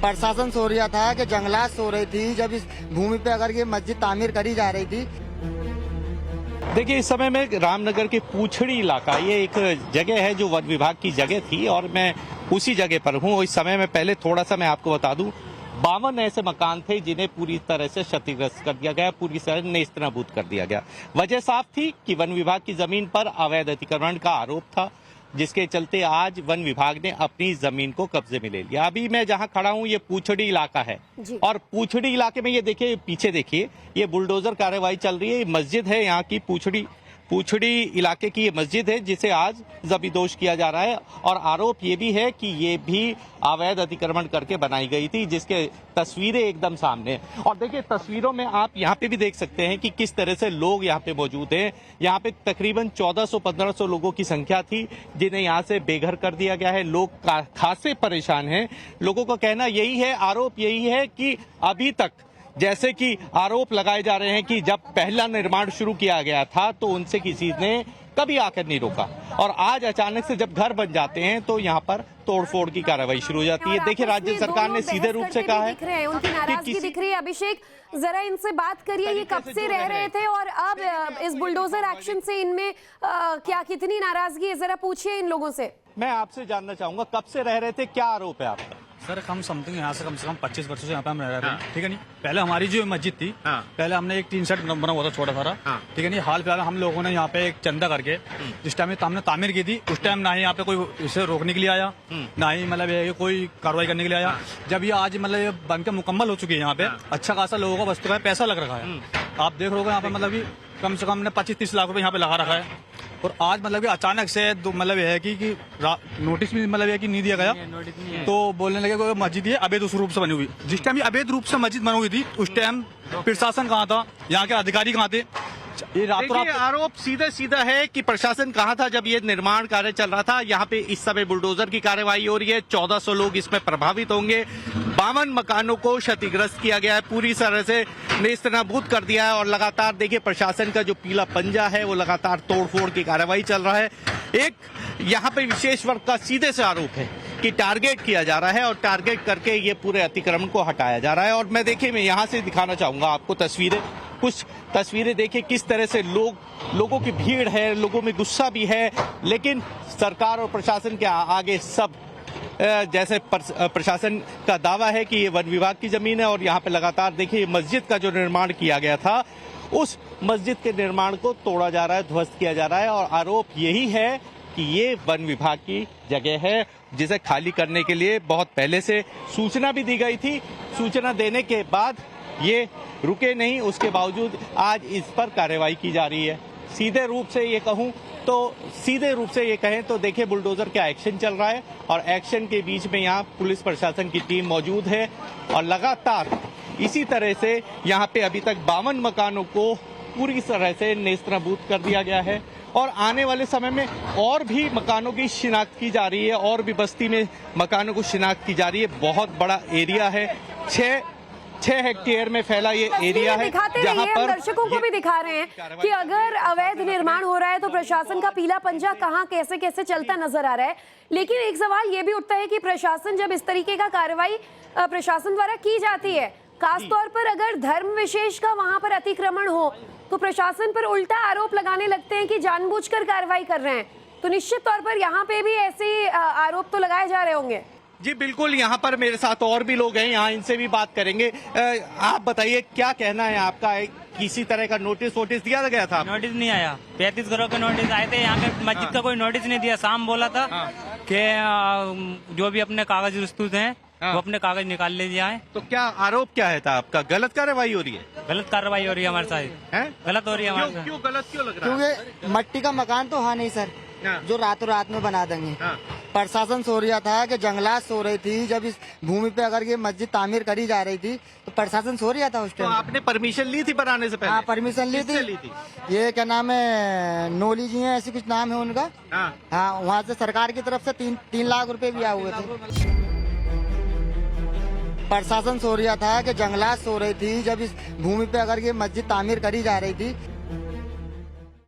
प्रशासन सो रहा था कि जंगलात सो रही थी जब इस भूमि पे अगर ये मस्जिद तामीर करी जा रही थी। देखिए, इस समय में रामनगर के पूछड़ी इलाका, ये एक जगह है जो वन विभाग की जगह थी और मैं उसी जगह पर हूँ। इस समय में पहले थोड़ा सा मैं आपको बता दूं, 52 ऐसे मकान थे जिन्हें पूरी तरह से क्षतिग्रस्त कर दिया गया, पूरी तरह नेस्तनाबूद कर दिया गया। वजह साफ थी कि वन विभाग की जमीन पर अवैध अतिक्रमण का आरोप था, जिसके चलते आज वन विभाग ने अपनी जमीन को कब्जे में ले लिया। अभी मैं जहां खड़ा हूं ये पूछड़ी इलाका है और पूछड़ी इलाके में ये देखिए, पीछे देखिए, ये बुलडोजर कार्रवाई चल रही है। मस्जिद है यहाँ की, पूछड़ी इलाके की ये मस्जिद है जिसे आज जबरदोश किया जा रहा है और आरोप ये भी है कि ये भी अवैध अतिक्रमण करके बनाई गई थी, जिसके तस्वीरें एकदम सामने हैं। और देखिए, तस्वीरों में आप यहाँ पे भी देख सकते हैं कि किस तरह से लोग यहाँ पे मौजूद हैं। यहाँ पे तकरीबन 1400-1500 लोगों की संख्या थी जिन्हें यहाँ से बेघर कर दिया गया है। लोग खासे परेशान हैं। लोगों का कहना यही है, आरोप यही है कि अभी तक जैसे कि आरोप लगाए जा रहे हैं कि जब पहला निर्माण शुरू किया गया था तो उनसे किसी ने कभी आकर नहीं रोका और आज अचानक से जब घर बन जाते हैं तो यहाँ पर तोड़फोड़ की कार्रवाई शुरू हो जाती है। देखिए, राज्य सरकार ने सीधे रूप से कहा है, उनकी नाराजगी दिख रही है। अभिषेक, जरा इनसे बात करिए, ये कब से रह रहे थे और अब इस बुलडोजर एक्शन से इनमें क्या कितनी नाराजगी है, जरा पूछिए इन लोगों से। मैं आपसे जानना चाहूंगा, कब से रह रहे थे, क्या आरोप है आपका? सर, हम समथिंग यहाँ से कम 25 वर्षों से यहाँ पे हम रह रहे हैं। ठीक है नहीं, पहले हमारी जो मस्जिद थी, पहले हमने एक 3 सेट बना हुआ था छोटा सारा। ठीक है नहीं, हाल फिलहाल हम लोगों ने यहाँ पे एक चंदा करके जिस टाइम हमने तामीर की थी उस टाइम ना ही यहाँ पे कोई इसे रोकने के लिए आया, ना ही मतलब ये कोई कार्रवाई करने के लिए आया। जब ये आज मतलब ये बनकर मुकम्मल हो चुकी है, यहाँ पे अच्छा खासा लोगों का वस्तु का पैसा लग रखा है। आप देख रहे हो यहाँ पे मतलब की कम से कम हमने 25-30 लाख रुपए यहाँ पे लगा रखा है और आज मतलब कि अचानक से मतलब यह है कि नोटिस भी मतलब यह कि नहीं दिया गया, तो बोलने लगे कि मस्जिद ये अवैध रूप से बनी हुई। जिस टाइम ये अवैध रूप से मस्जिद बनी हुई थी उस टाइम प्रशासन कहाँ था, यहाँ के अधिकारी कहाँ थे? ये आरोप सीधा है कि प्रशासन कहाँ था जब ये निर्माण कार्य चल रहा था। यहाँ पे इस समय बुलडोजर की कार्रवाई हो रही है, 1400 लोग इसमें प्रभावित होंगे। 52 मकानों को क्षतिग्रस्त किया गया है, पूरी तरह से नेस्तनाबूद कर दिया है और लगातार देखिए प्रशासन का जो पीला पंजा है वो लगातार तोड़फोड़ की कार्रवाई चल रहा है। एक यहाँ पे विशेष वर्ग का सीधे से आरोप है कि टारगेट किया जा रहा है और टारगेट करके ये पूरे अतिक्रमण को हटाया जा रहा है। और मैं देखिए, मैं यहाँ से दिखाना चाहूंगा आपको कुछ तस्वीरें देखिए किस तरह से लोगों की भीड़ है, लोगों में गुस्सा भी है, लेकिन सरकार और प्रशासन के आगे सब जैसे प्रशासन का दावा है कि ये वन विभाग की जमीन है और यहाँ पे लगातार देखिए मस्जिद का जो निर्माण किया गया था उस मस्जिद के निर्माण को तोड़ा जा रहा है, ध्वस्त किया जा रहा है और आरोप यही है कि ये वन विभाग की जगह है जिसे खाली करने के लिए बहुत पहले से सूचना भी दी गई थी। सूचना देने के बाद ये रुके नहीं, उसके बावजूद आज इस पर कार्रवाई की जा रही है। सीधे रूप से ये कहें तो देखिए बुलडोजर का एक्शन चल रहा है और एक्शन के बीच में यहाँ पुलिस प्रशासन की टीम मौजूद है और लगातार इसी तरह से यहाँ पे अभी तक 52 मकानों को पूरी तरह से नेस्तनाबूद कर दिया गया है और आने वाले समय में और भी मकानों की शिनाख्त की जा रही है और भी बस्ती में मकानों को शिनाख्त की जा रही है। बहुत बड़ा एरिया है, 6 हेक्टेयर में फैला ये एरिया है, जहां पर दर्शकों को भी दिखा रहे हैं कि अगर अवैध निर्माण हो रहा है तो प्रशासन का पीला पंजा कहां कैसे कैसे चलता नजर आ रहा है। लेकिन एक सवाल ये भी उठता है कि प्रशासन जब इस तरीके का कार्रवाई प्रशासन द्वारा की जाती है, खासतौर पर अगर धर्म विशेष का वहां पर अतिक्रमण हो, तो प्रशासन पर उल्टा आरोप लगाने लगते हैं कि जानबूझकर कार्रवाई कर रहे हैं। तो निश्चित तौर पर यहाँ पे भी ऐसे आरोप तो लगाए जा रहे होंगे। जी बिल्कुल, यहाँ पर मेरे साथ और भी लोग हैं, यहाँ इनसे भी बात करेंगे। आप बताइए क्या कहना है आपका, किसी तरह का नोटिस दिया गया था? नोटिस नहीं आया, 35 घरों के नोटिस आए थे, यहाँ पे मस्जिद का कोई नोटिस नहीं दिया। शाम बोला था कि जो भी अपने कागज प्रस्तुत हैं वो अपने कागज निकाल ले जाए। तो क्या आरोप क्या है था आपका? गलत कार्रवाई हो रही है? गलत कार्रवाई हो रही है हमारे साथ, गलत हो रही है हमारे साथ। क्यों गलत क्यों लग रहा है? क्योंकि मट्टी का मकान तो है नहीं सर जो रातों रात में बना देंगे। प्रशासन सो रहा था कि जंगलात सो रही थी जब इस भूमि पे अगर ये मस्जिद तामीर करी जा रही थी तो प्रशासन सो रहा था उस टाइम। तो आपने परमिशन ली थी बनाने से पहले? हाँ, परमिशन ली थी। ये क्या नाम है, नोली जी है, ऐसी कुछ नाम है उनका। हाँ, वहाँ से सरकार की तरफ से 3 लाख रुपए भी आए हुए थे। प्रशासन सो रहा था कि जंगलात सो रही थी जब इस भूमि पे अगर ये मस्जिद तामीर करी जा रही थी